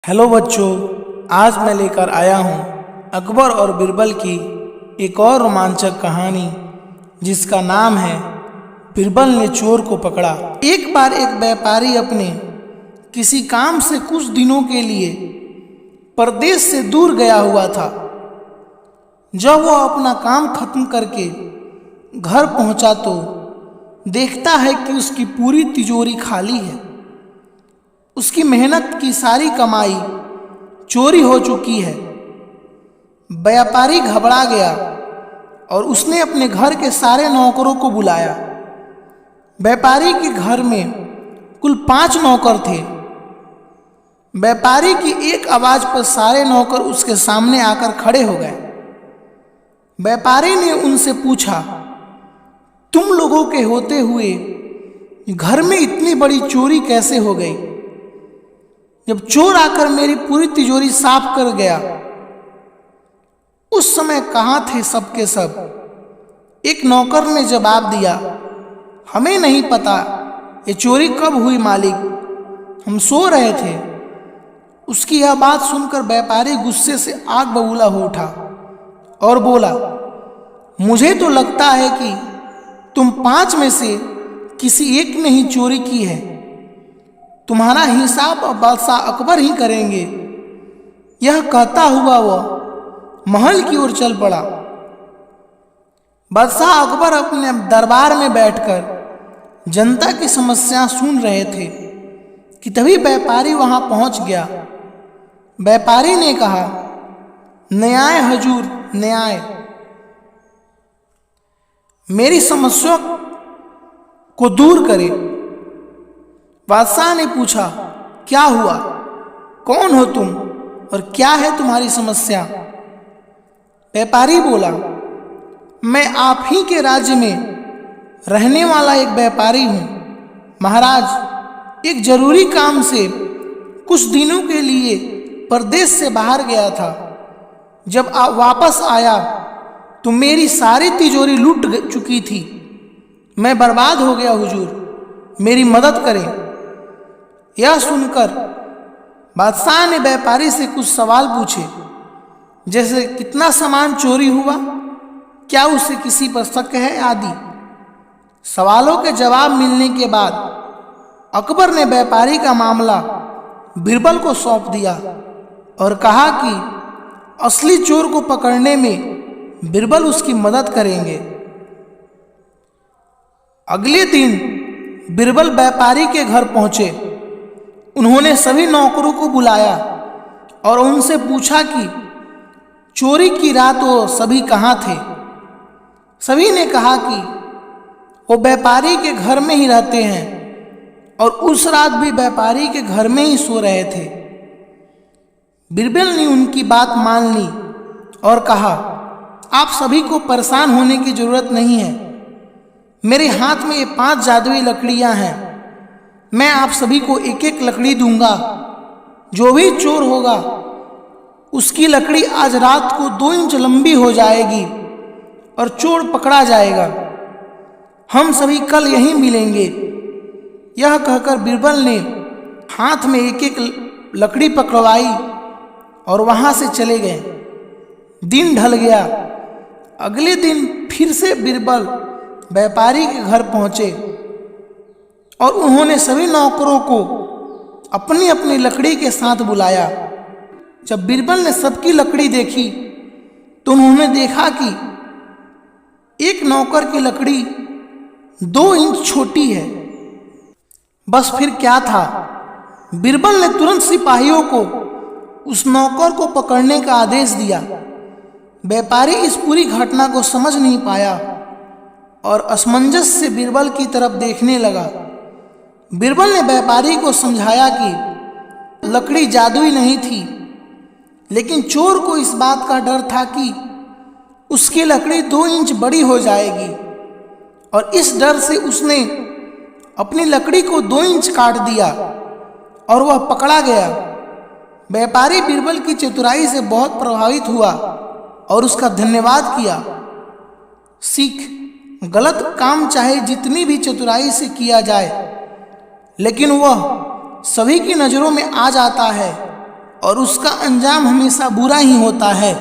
Hello बच्चों, आज मैं लेकर आया हूँ अकबर और बीरबल की एक और रोमांचक कहानी जिसका नाम है बीरबल ने चोर को पकड़ा। एक बार एक व्यापारी अपने किसी काम से कुछ दिनों के लिए परदेश से दूर गया हुआ था। जब वह अपना काम खत्म करके घर पहुंचा तो देखता है कि उसकी पूरी तिजोरी खाली है। उसकी मेहनत की सारी कमाई चोरी हो चुकी है। व्यापारी घबरा गया और उसने अपने घर के सारे नौकरों को बुलाया। व्यापारी के घर में कुल 5 नौकर थे। व्यापारी की एक आवाज पर सारे नौकर उसके सामने आकर खड़े हो गए। व्यापारी ने उनसे पूछा, तुम लोगों के होते हुए घर में इतनी बड़ी चोरी कैसे हो गई? जब चोर आकर मेरी पूरी तिजोरी साफ कर गया, उस समय कहाँ थे सब के सब? एक नौकर ने जवाब दिया, हमें नहीं पता ये चोरी कब हुई मालिक, हम सो रहे थे। उसकी यह बात सुनकर व्यापारी गुस्से से आग बबूला हो उठा और बोला, मुझे तो लगता है कि तुम 5 में से किसी एक ने ही चोरी की है। तुम्हारा हिसाब अब बादशाह अकबर ही करेंगे। यह कहता हुआ वह महल की ओर चल पड़ा। बादशाह अकबर अपने दरबार में बैठकर जनता की समस्या सुन रहे थे कि तभी व्यापारी वहां पहुंच गया। व्यापारी ने कहा, न्याय हजूर, न्याय। मेरी समस्या को दूर करे। बादशाह ने पूछा, क्या हुआ? कौन हो तुम और क्या है तुम्हारी समस्या? व्यापारी बोला, मैं आप ही के राज्य में रहने वाला एक व्यापारी हूं। महाराज, एक जरूरी काम से कुछ दिनों के लिए परदेश से बाहर गया था। जब आप वापस आया तो मेरी सारी तिजोरी लूट चुकी थी। मैं बर्बाद हो गया हुजूर, मेरी मदद करें। यह सुनकर बादशाह ने व्यापारी से कुछ सवाल पूछे, जैसे कितना सामान चोरी हुआ, क्या उसे किसी पर शक है आदि। सवालों के जवाब मिलने के बाद अकबर ने व्यापारी का मामला बीरबल को सौंप दिया और कहा कि असली चोर को पकड़ने में बीरबल उसकी मदद करेंगे। अगले दिन बीरबल व्यापारी के घर पहुंचे। उन्होंने सभी नौकरों को बुलाया और उनसे पूछा कि चोरी की रात वो सभी कहाँ थे। सभी ने कहा कि वो व्यापारी के घर में ही रहते हैं और उस रात भी व्यापारी के घर में ही सो रहे थे। बीरबल ने उनकी बात मान ली और कहा, आप सभी को परेशान होने की जरूरत नहीं है। मेरे हाथ में ये 5 जादुई लकड़ियां हैं। मैं आप सभी को एक एक लकड़ी दूंगा। जो भी चोर होगा उसकी लकड़ी आज रात को 2 इंच लंबी हो जाएगी और चोर पकड़ा जाएगा। हम सभी कल यहीं मिलेंगे। यह कहकर बीरबल ने हाथ में एक एक लकड़ी पकड़वाई और वहां से चले गए। दिन ढल गया। अगले दिन फिर से बीरबल व्यापारी के घर पहुंचे और उन्होंने सभी नौकरों को अपनी अपनी लकड़ी के साथ बुलाया। जब बीरबल ने सबकी लकड़ी देखी तो उन्होंने देखा कि एक नौकर की लकड़ी 2 इंच छोटी है। बस फिर क्या था, बीरबल ने तुरंत सिपाहियों को उस नौकर को पकड़ने का आदेश दिया। व्यापारी इस पूरी घटना को समझ नहीं पाया और असमंजस से बीरबल की तरफ देखने लगा। बीरबल ने व्यापारी को समझाया कि लकड़ी जादुई नहीं थी, लेकिन चोर को इस बात का डर था कि उसकी लकड़ी 2 इंच बड़ी हो जाएगी और इस डर से उसने अपनी लकड़ी को 2 इंच काट दिया और वह पकड़ा गया। व्यापारी बीरबल की चतुराई से बहुत प्रभावित हुआ और उसका धन्यवाद किया। सीख, गलत काम चाहे जितनी भी चतुराई से किया जाए, लेकिन वह सभी की नजरों में आ जाता है और उसका अंजाम हमेशा बुरा ही होता है।